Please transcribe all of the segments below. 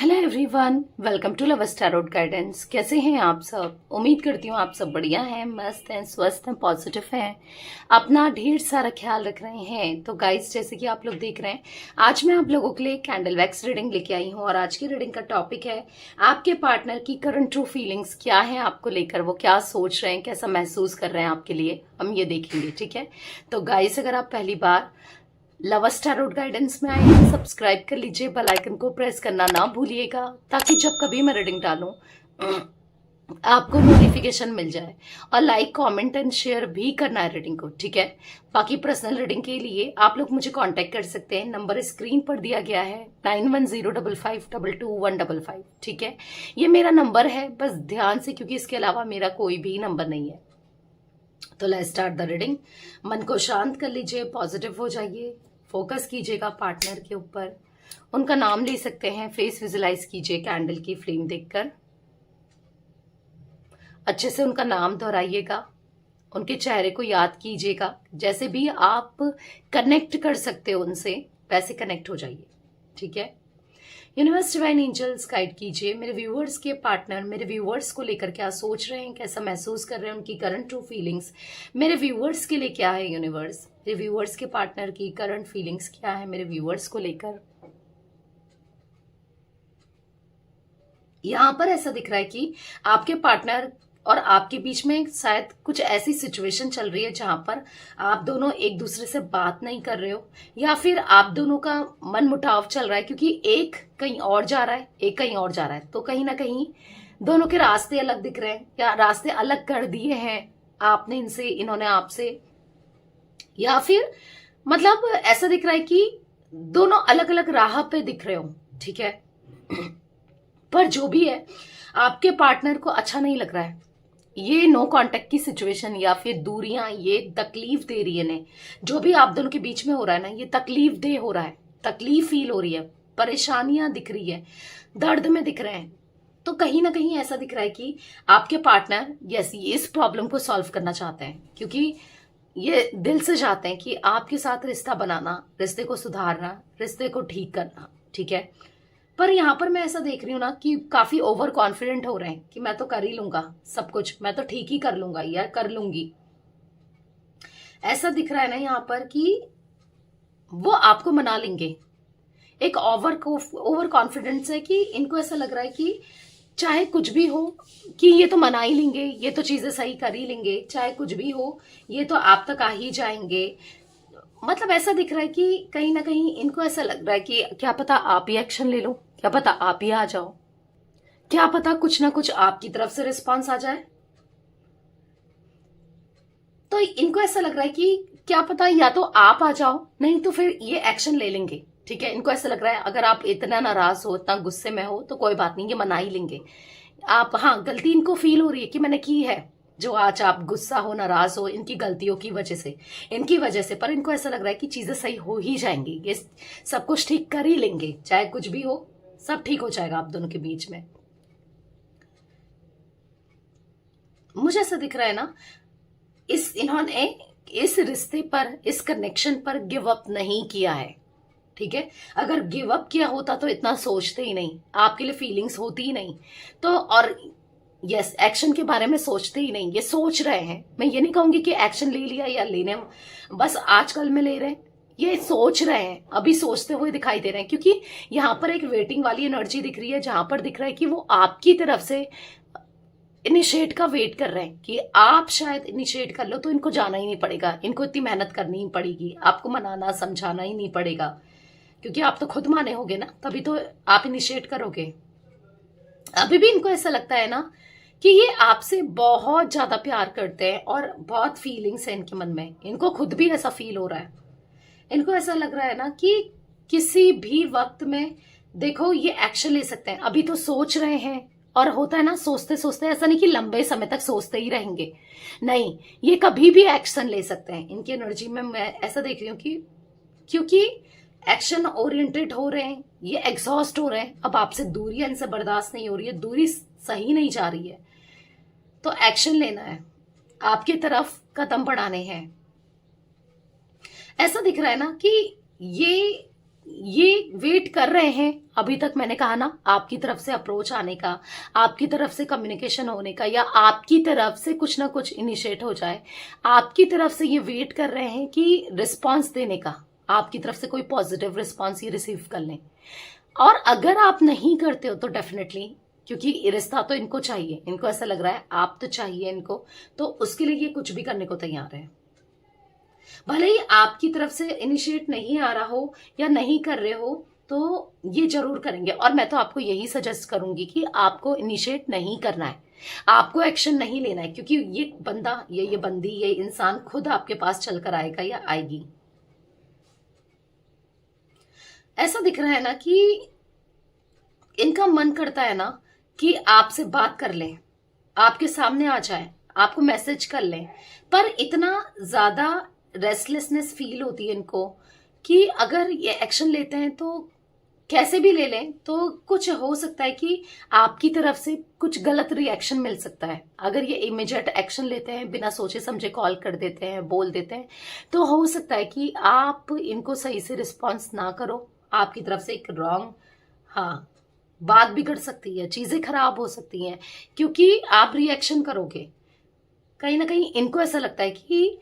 Hello everyone, welcome to love tarot guidance. कैसे हैं आप सब? उम्मीद करती हूँ आप सब बढ़िया हैं, मस्त हैं, स्वस्थ हैं, पॉजिटिव हैं, अपना ढेर सारा ख्याल रख रहे हैं। तो गाइस, जैसे कि आप लोग देख रहे हैं, आज मैं आप लोगों के लिए कैंडल वैक्स रीडिंग लेके आई हूँ। और आज की रीडिंग का टॉपिक है आपके पार्टनर की करंट ट्रू फीलिंग्स क्या है आपको लेकर, वो क्या सोच रहे हैं, कैसा महसूस कर रहे हैं आपके लिए, हम ये देखेंगे। ठीक है, तो गाइस, अगर आप पहली बार लवर्स टैरोट गाइडेंस में आए हैं, सब्सक्राइब कर लीजिए, बेल आइकन को प्रेस करना ना भूलिएगा, ताकि जब कभी मैं रीडिंग डालूं आपको नोटिफिकेशन मिल जाए। और लाइक, कमेंट एंड शेयर भी करना है रीडिंग को। ठीक है, बाकी पर्सनल रीडिंग के लिए आप लोग मुझे कांटेक्ट कर सकते हैं। नंबर स्क्रीन पर दिया गया है 9105522155। ठीक है, ये मेरा नंबर है, बस ध्यान से, क्योंकि इसके अलावा मेरा कोई भी नंबर नहीं है। तो लेट्स स्टार्ट द रीडिंग। मन को शांत कर लीजिए, पॉजिटिव हो जाइए, फोकस कीजिएगा पार्टनर के ऊपर। उनका नाम ले सकते हैं, फेस विजुलाइज कीजिए कैंडल की फ्लेम देखकर। अच्छे से उनका नाम दोहराइएगा, उनके चेहरे को याद कीजिएगा। जैसे भी आप कनेक्ट कर सकते हो उनसे, वैसे कनेक्ट हो जाइए। ठीक है, यूनिवर्स, डिवाइन एंजल्स गाइड कीजिए मेरे व्यूअर्स के पार्टनर, मेरे व्यूअर्स को लेकर क्या सोच रहे हैं, कैसा महसूस कर रहे हैं, उनकी करंट ट्रू फीलिंग्स मेरे व्यूअर्स के लिए क्या है। यूनिवर्स, मेरे व्यूअर्स के पार्टनर की करंट फीलिंग्स क्या है मेरे व्यूअर्स को लेकर। यहां पर ऐसा दिख रहा है कि आपके पार्टनर और आपके बीच में शायद कुछ ऐसी सिचुएशन चल रही है जहां पर आप दोनों एक दूसरे से बात नहीं कर रहे हो, या फिर आप दोनों का मन मुटाव चल रहा है, क्योंकि एक कहीं और जा रहा है, एक कहीं और जा रहा है। तो कहीं ना कहीं दोनों के रास्ते अलग दिख रहे हैं, या रास्ते अलग कर दिए हैं आपने इनसे, इन्होंने आपसे, या फिर मतलब ऐसा दिख रहा है कि दोनों अलग अलग राह पे दिख रहे हो। ठीक है, पर जो भी है, आपके पार्टनर को अच्छा नहीं लग रहा है ये नो कांटेक्ट की सिचुएशन, या फिर दूरियां ये तकलीफ दे रही है इन्हें। जो भी आप दोनों के बीच में हो रहा है ना, ये तकलीफ दे हो रहा है, तकलीफ फील हो रही है, परेशानियां दिख रही है, दर्द में दिख रहे हैं। तो कहीं ना कहीं ऐसा दिख रहा है कि आपके पार्टनर यस इस प्रॉब्लम को सॉल्व करना चाहते हैं, क्योंकि ये दिल से चाहते हैं कि आपके साथ रिश्ता बनाना, रिश्ते को सुधारना, रिश्ते को ठीक करना। ठीक है, पर यहां पर मैं ऐसा देख रही हूँ ना कि काफी ओवर कॉन्फिडेंट हो रहे हैं कि मैं तो कर ही लूंगा सब कुछ, मैं तो ठीक ही कर लूंगा या कर लूंगी। ऐसा दिख रहा है ना यहाँ पर कि वो आपको मना लेंगे। एक ओवर कॉन्फिडेंस है कि इनको ऐसा लग रहा है कि चाहे कुछ भी हो, कि ये तो मना ही लेंगे, ये तो चीजें सही कर ही लेंगे, चाहे कुछ भी हो ये तो आप तक आ ही जाएंगे। मतलब ऐसा दिख रहा है कि कहीं ना कहीं इनको ऐसा लग रहा है कि क्या पता आप ही एक्शन ले लो, क्या पता आप ही आ जाओ, क्या पता कुछ ना कुछ आपकी तरफ से रिस्पांस आ जाए। तो इनको ऐसा लग रहा है कि क्या पता या तो आप आ जाओ, नहीं तो फिर ये एक्शन ले लेंगे। ठीक है, इनको ऐसा लग रहा है अगर आप इतना नाराज हो, इतना गुस्से में हो, तो कोई बात नहीं, ये मना ही लेंगे आप। हाँ, गलती इनको फील हो रही है कि मैंने की है, जो आज आप गुस्सा हो, नाराज हो, इनकी गलतियों की वजह से, इनकी वजह से। पर इनको ऐसा लग रहा है कि चीजें सही हो ही जाएंगी, ये सब कुछ ठीक कर ही लेंगे, चाहे कुछ भी हो, सब ठीक हो जाएगा आप दोनों के बीच में। मुझे ऐसा दिख रहा है ना, इन्होंने इस रिश्ते पर, इस कनेक्शन पर गिव अप नहीं किया है। ठीक है, अगर गिव अप किया होता तो इतना सोचते ही नहीं, आपके लिए फीलिंग्स होती ही नहीं। तो और यस, एक्शन के बारे में सोचते ही नहीं, ये सोच रहे हैं। मैं ये नहीं कहूंगी कि एक्शन ले लिया या लेने बस आजकल में ले रहे हैं, ये सोच रहे हैं, अभी सोचते हुए दिखाई दे रहे हैं। क्योंकि यहाँ पर एक वेटिंग वाली एनर्जी दिख रही है, जहां पर दिख रहा है कि वो आपकी तरफ से इनिशिएट का वेट कर रहे हैं कि आप शायद इनिशिएट कर लो, तो इनको जाना ही नहीं पड़ेगा, इनको इतनी मेहनत करनी ही पड़ेगी, आपको मनाना समझाना ही नहीं पड़ेगा, क्योंकि आप तो खुद माने होगे ना, तभी तो आप इनिशिएट करोगे। अभी भी इनको ऐसा लगता है ना कि ये आपसे बहुत ज्यादा प्यार करते हैं और बहुत फीलिंग्स है इनके मन में, इनको खुद भी ऐसा फील हो रहा है। इनको ऐसा लग रहा है ना कि किसी भी वक्त में देखो ये एक्शन ले सकते हैं। अभी तो सोच रहे हैं, और होता है ना सोचते सोचते, ऐसा नहीं कि लंबे समय तक सोचते ही रहेंगे, नहीं, ये कभी भी एक्शन ले सकते हैं। इनकी एनर्जी में मैं ऐसा देख रही हूँ कि क्योंकि एक्शन ओरिएंटेड हो रहे हैं, ये एग्जॉस्ट हो रहे हैं, अब आपसे दूरी इनसे बर्दाश्त नहीं हो रही है, दूरी सही नहीं जा रही है, तो एक्शन लेना है, आपकी तरफ कदम बढ़ाने हैं। ऐसा दिख रहा है ना कि ये ये वेट कर रहे हैं, अभी तक मैंने कहा ना, आपकी तरफ से अप्रोच आने का, आपकी तरफ से कम्युनिकेशन होने का, या आपकी तरफ से कुछ ना कुछ इनिशिएट हो जाए। आपकी तरफ से ये वेट कर रहे हैं कि रिस्पॉन्स देने का, आपकी तरफ से कोई पॉजिटिव रिस्पॉन्स ये रिसीव कर लें। और अगर आप नहीं करते हो तो डेफिनेटली, क्योंकि रिश्ता तो इनको चाहिए, इनको ऐसा लग रहा है आप तो चाहिए इनको, तो उसके लिए ये कुछ भी करने को तैयार है। भले ही आपकी तरफ से इनिशिएट नहीं आ रहा हो या नहीं कर रहे हो, तो ये जरूर करेंगे। और मैं तो आपको यही सजेस्ट करूंगी कि आपको इनिशिएट नहीं करना है, आपको एक्शन नहीं लेना है, क्योंकि ये बंदा, ये बंदी, ये इंसान खुद आपके पास चलकर आएगा या आएगी। ऐसा दिख रहा है ना कि इनका मन करता है ना कि आपसे बात कर लें, आपके सामने आ जाए, आपको मैसेज कर लें, पर इतना ज्यादा रेस्टलेसनेस फील होती है इनको कि अगर ये एक्शन लेते हैं तो कैसे भी ले लें तो कुछ हो सकता है कि आपकी तरफ से कुछ गलत रिएक्शन मिल सकता है। अगर ये इमीडिएट एक्शन लेते हैं, बिना सोचे समझे कॉल कर देते हैं, बोल देते हैं, तो हो सकता है कि आप इनको सही से रिस्पॉन्स ना करो, आपकी तरफ से एक रॉन्ग, हाँ, बात बिगड़ सकती है, चीजें खराब हो सकती हैं, क्योंकि आप रिएक्शन करोगे। कहीं ना कहीं इनको ऐसा लगता है कि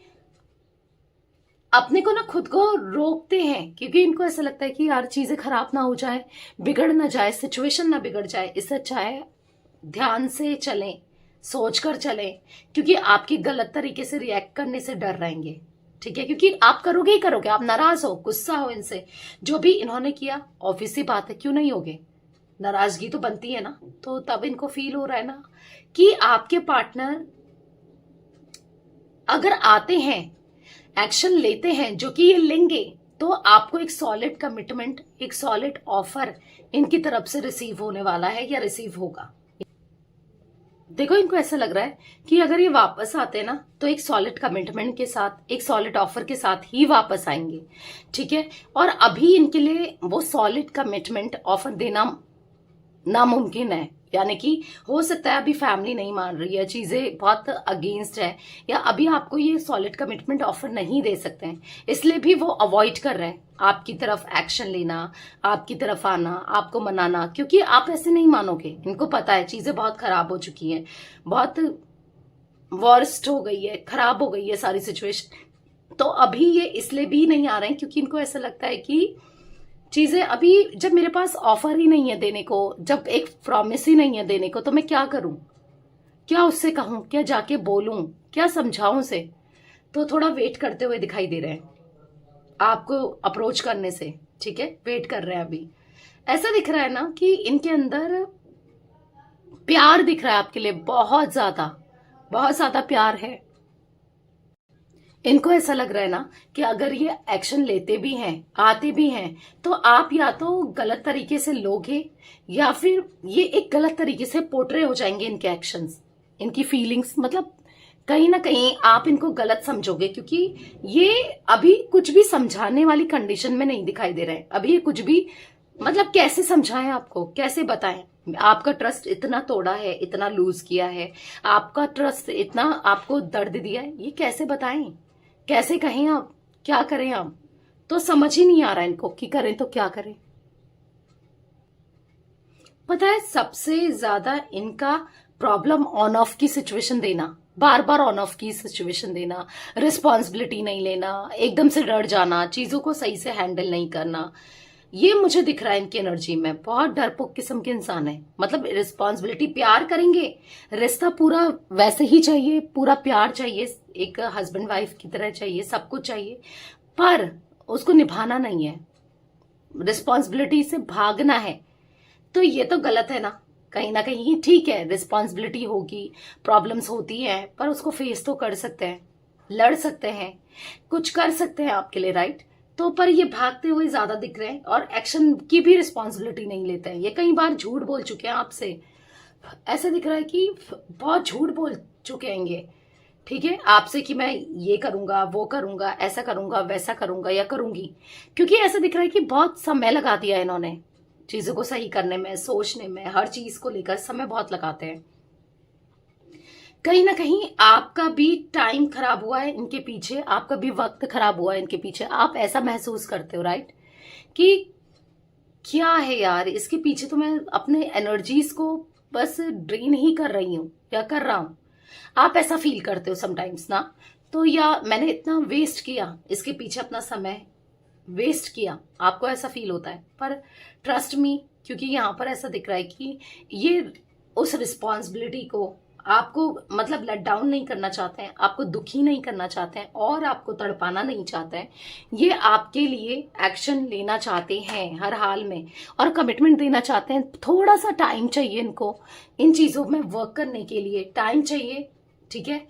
अपने को ना खुद को रोकते हैं, क्योंकि इनको ऐसा लगता है कि यार चीजें खराब ना हो जाए, बिगड़ ना जाए, सिचुएशन ना बिगड़ जाए। इससे अच्छा है ध्यान से चलें, सोच कर चलें, क्योंकि आपके गलत तरीके से रिएक्ट करने से डर रहेंगे। ठीक है, क्योंकि आप करोगे ही करोगे, आप नाराज हो, गुस्सा हो इनसे, जो भी इन्होंने किया, ऑब्वियस सी बात है, क्यों नहीं होगे, नाराजगी तो बनती है ना। तो तब इनको फील हो रहा है ना कि आपके पार्टनर अगर आते हैं, एक्शन लेते हैं, जो कि ये लेंगे, तो आपको एक सॉलिड कमिटमेंट, एक सॉलिड ऑफर इनकी तरफ से रिसीव होने वाला है या रिसीव होगा। देखो, इनको ऐसा लग रहा है कि अगर ये वापस आते हैं ना, तो एक सॉलिड कमिटमेंट के साथ, एक सॉलिड ऑफर के साथ ही वापस आएंगे। ठीक है, और अभी इनके लिए वो सॉलिड कमिटमेंट ऑफर देना नामुमकिन है। यानी कि हो सकता है अभी फैमिली नहीं मान रही है, चीजें बहुत अगेंस्ट है, या अभी आपको ये सॉलिड कमिटमेंट ऑफर नहीं दे सकते हैं, इसलिए भी वो अवॉइड कर रहे हैं आपकी तरफ एक्शन लेना, आपकी तरफ आना, आपको मनाना, क्योंकि आप ऐसे नहीं मानोगे। इनको पता है चीजें बहुत खराब हो चुकी हैं, बहुत वर्स्ट हो गई है, खराब हो गई है सारी सिचुएशन। तो अभी ये इसलिए भी नहीं आ रहे हैं क्योंकि इनको ऐसा लगता है कि चीजें अभी, जब मेरे पास ऑफर ही नहीं है देने को, जब एक प्रॉमिस ही नहीं है देने को, तो मैं क्या करूं, क्या उससे कहूं, क्या जाके बोलूं, क्या समझाऊं उसे। तो थोड़ा वेट करते हुए दिखाई दे रहे हैं आपको अप्रोच करने से। ठीक है, वेट कर रहे हैं अभी। ऐसा दिख रहा है ना कि इनके अंदर प्यार दिख रहा है आपके लिए, बहुत ज्यादा प्यार है। इनको ऐसा लग रहा है ना कि अगर ये एक्शन लेते भी हैं, आते भी हैं, तो आप या तो गलत तरीके से लोगे, या फिर ये एक गलत तरीके से पोर्ट्रे हो जाएंगे, इनके एक्शंस, इनकी फीलिंग्स, मतलब कहीं ना कहीं आप इनको गलत समझोगे, क्योंकि ये अभी कुछ भी समझाने वाली कंडीशन में नहीं दिखाई दे रहे हैं। अभी ये कुछ भी, मतलब कैसे समझाएं आपको, कैसे बताएं। आपका ट्रस्ट इतना तोड़ा है, इतना लूज किया है, आपका ट्रस्ट इतना आपको दर्द दिया है, ये कैसे बताएं, कैसे कहें आप, क्या करें आप। तो समझ ही नहीं आ रहा है इनको कि करें तो क्या करें। पता है सबसे ज्यादा इनका प्रॉब्लम ऑन ऑफ की सिचुएशन देना, बार बार ऑन ऑफ की सिचुएशन देना, रिस्पॉन्सिबिलिटी नहीं लेना, एकदम से डर जाना, चीजों को सही से हैंडल नहीं करना, ये मुझे दिख रहा है इनकी एनर्जी में। बहुत डरपोक किस्म के इंसान है, मतलब रिस्पॉन्सिबिलिटी, प्यार करेंगे, रिश्ता पूरा वैसे ही चाहिए, पूरा प्यार चाहिए, एक हस्बैंड वाइफ की तरह चाहिए, सब कुछ चाहिए, पर उसको निभाना नहीं है, रिस्पॉन्सिबिलिटी से भागना है। तो ये तो गलत है ना कहीं। ठीक है, रिस्पॉन्सिबिलिटी होगी, प्रॉब्लम्स होती हैं, पर उसको फेस तो कर सकते हैं, लड़ सकते हैं, कुछ कर सकते हैं आपके लिए, राइट। तो पर ये भागते हुए ज्यादा दिख रहे हैं और एक्शन की भी रिस्पॉन्सिबिलिटी नहीं लेते हैं। ये कई बार झूठ बोल चुके हैं आपसे, ऐसा दिख रहा है कि बहुत झूठ बोल चुके हैं ये, ठीक है, आपसे, कि मैं ये करूंगा, वो करूंगा, ऐसा करूंगा, वैसा करूंगा या करूंगी, क्योंकि ऐसा दिख रहा है कि बहुत समय लगा दिया इन्होंने चीजों को सही करने में, सोचने में, हर चीज को लेकर समय बहुत लगाते हैं। कहीं ना कहीं आपका भी टाइम खराब हुआ है इनके पीछे, आपका भी वक्त खराब हुआ है इनके पीछे, आप ऐसा महसूस करते हो, राइट, कि क्या है यार, इसके पीछे तो मैं अपने एनर्जीज को बस ड्रेन ही कर रही हूँ या कर रहा हूँ। आप ऐसा फील करते हो समटाइम्स ना? तो या मैंने इतना वेस्ट किया इसके पीछे, अपना समय वेस्ट किया, आपको ऐसा फील होता है। पर ट्रस्ट मी, क्योंकि यहाँ पर ऐसा दिख रहा है कि ये उस रिस्पॉन्सिबिलिटी को आपको मतलब लेट डाउन नहीं करना चाहते हैं, आपको दुखी नहीं करना चाहते हैं और आपको तड़पाना नहीं चाहते हैं। ये आपके लिए एक्शन लेना चाहते हैं हर हाल में और कमिटमेंट देना चाहते हैं। थोड़ा सा टाइम चाहिए इनको, इन चीज़ों में वर्क करने के लिए टाइम चाहिए, ठीक है।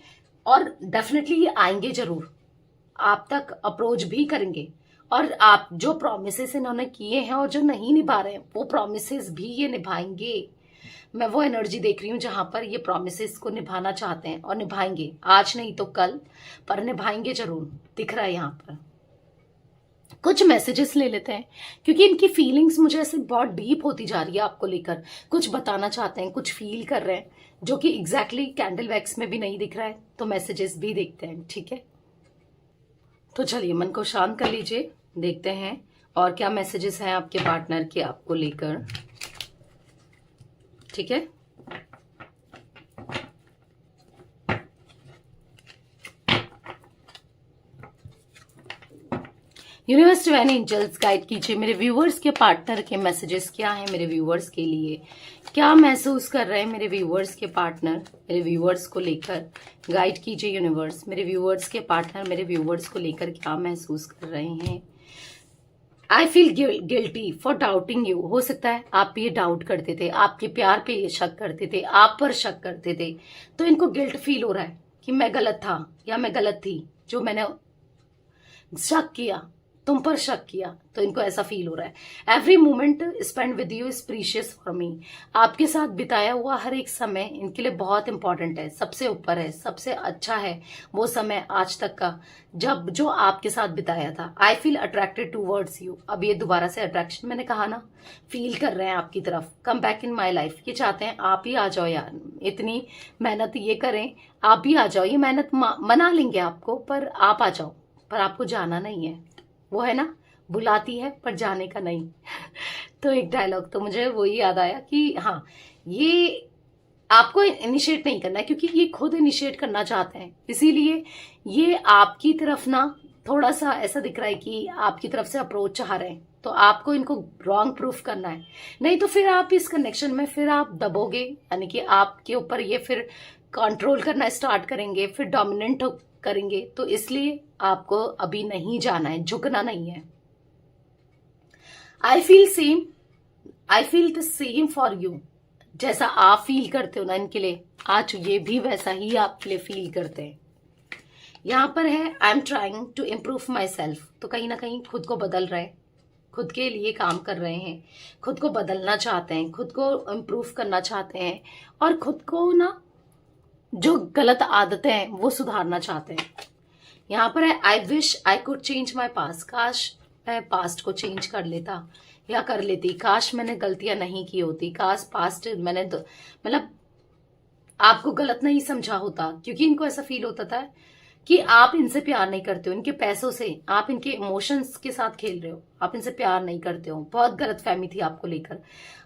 और डेफिनेटली ये आएंगे जरूर, आप तक अप्रोच भी करेंगे और आप जो प्रॉमिसेस इन्होंने किए हैं और जो नहीं निभा रहे हैं वो प्रॉमिसेस भी ये निभाएंगे। मैं वो एनर्जी देख रही हूँ जहां पर ये प्रोमिसेस को निभाना चाहते हैं और निभाएंगे, आज नहीं तो कल, पर निभाएंगे जरूर, दिख रहा है यहाँ पर। कुछ मैसेजेस ले लेते हैं क्योंकि इनकी फीलिंग्स मुझे ऐसे बहुत डीप होती जा रही है आपको लेकर। कुछ बताना चाहते हैं, कुछ फील कर रहे हैं जो कि एग्जैक्टली कैंडल वैक्स में भी नहीं दिख रहा है। तो मैसेजेस भी देखते हैं, ठीक है। तो चलिए मन को शांत कर लीजिए, देखते हैं और क्या मैसेजेस हैं आपके पार्टनर के आपको लेकर, ठीक है। यूनिवर्स डिवाइन एंजल्स गाइड कीजिए मेरे व्यूअर्स के पार्टनर के मैसेजेस क्या हैं मेरे व्यूअर्स के लिए, क्या महसूस कर रहे हैं मेरे व्यूअर्स के पार्टनर मेरे व्यूअर्स को लेकर। गाइड कीजिए यूनिवर्स, मेरे व्यूअर्स के पार्टनर मेरे व्यूअर्स को लेकर क्या महसूस कर रहे हैं। I feel guilty for doubting you. हो सकता है आप ये डाउट करते थे, आपके प्यार पे ये शक करते थे, आप पर शक करते थे, तो इनको गिल्ट फील हो रहा है कि मैं गलत था या मैं गलत थी, जो मैंने शक किया, तुम पर शक किया, तो इनको ऐसा फील हो रहा है। Every moment spend with you is precious for me. आपके साथ बिताया हुआ हर एक समय इनके लिए बहुत इंपॉर्टेंट है, सबसे ऊपर है, सबसे अच्छा है वो समय आज तक का जब जो आपके साथ बिताया था। I feel attracted towards you. अब ये दोबारा से अट्रैक्शन, मैंने कहा ना, फील कर रहे हैं आपकी तरफ। Come back in my life, ये चाहते हैं आप ही आ जाओ यार, इतनी मेहनत ये करें, आप ही आ जाओ। ये मेहनत मना लेंगे आपको, पर आप आ जाओ, पर आपको जाना नहीं है। वो है ना, बुलाती है पर जाने का नहीं। तो एक डायलॉग तो मुझे वही याद आया कि हाँ, ये आपको इनिशिएट नहीं करना है क्योंकि ये खुद इनिशिएट करना चाहते हैं, इसीलिए ये आपकी तरफ ना थोड़ा सा ऐसा दिख रहा है कि आपकी तरफ से अप्रोच चाह रहे हैं। तो आपको इनको रॉन्ग प्रूफ करना है, नहीं तो फिर आप इस कनेक्शन में फिर आप दबोगे, यानी कि आपके ऊपर ये फिर कंट्रोल करना स्टार्ट करेंगे, फिर डोमिनेंट करेंगे। तो इसलिए आपको अभी नहीं जाना है, झुकना नहीं है। I feel the same for you. जैसा आप फील करते हो ना इनके लिए, आज ये भी वैसा ही आपके लिए फील करते हैं। यहां पर है I am trying to improve myself. तो कहीं ना कहीं खुद को बदल रहे हैं, खुद के लिए काम कर रहे हैं, खुद को बदलना चाहते हैं, खुद को इम्प्रूव करना चाहते हैं और खुद को ना जो गलत आदतें हैं वो सुधारना चाहते हैं। यहाँ पर है I wish I could change my past. काश मैं पास्ट को चेंज कर लेता या कर लेती, काश मैंने गलतियां नहीं की होती, काश पास्ट मैंने मतलब आपको गलत नहीं समझा होता। क्योंकि इनको ऐसा फील होता था कि आप इनसे प्यार नहीं करते हो, इनके पैसों से आप इनके इमोशंस के साथ खेल रहे हो, आप इनसे प्यार नहीं करते हो। बहुत गलतफहमी थी आपको लेकर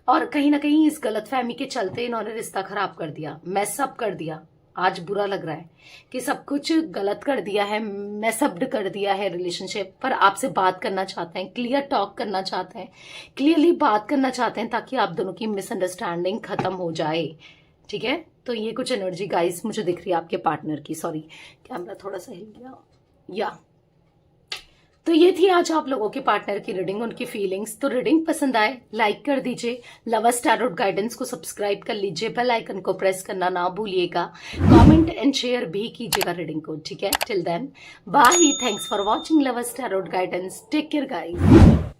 और कहीं ना कहीं इस गलतफहमी के चलते इन्होंने रिश्ता खराब कर दिया, मैसअप कर दिया। आज बुरा लग रहा है कि सब कुछ गलत कर दिया है, मैसअप्ड कर दिया है रिलेशनशिप। पर आपसे बात करना चाहते हैं, क्लियर टॉक करना चाहते हैं, क्लियरली बात करना चाहते हैं ताकि आप दोनों की मिसअंडरस्टैंडिंग खत्म हो जाए, ठीक है। तो ये कुछ एनर्जी गाइस मुझे दिख रही है आपके पार्टनर की। सॉरी, कैमरा थोड़ा सा हिल गया या। तो ये थी आज आप लोगों के पार्टनर की रीडिंग, उनकी फीलिंग्स। तो रीडिंग पसंद आए लाइक कर दीजिए, लवर्स टैरोट गाइडेंस को सब्सक्राइब कर लीजिए, बेल आइकन को प्रेस करना ना भूलिएगा, कमेंट एंड शेयर भी कीजिएगा रीडिंग को, ठीक है। Till then bye, thanks for watching lovers tarot guidance, take care guys.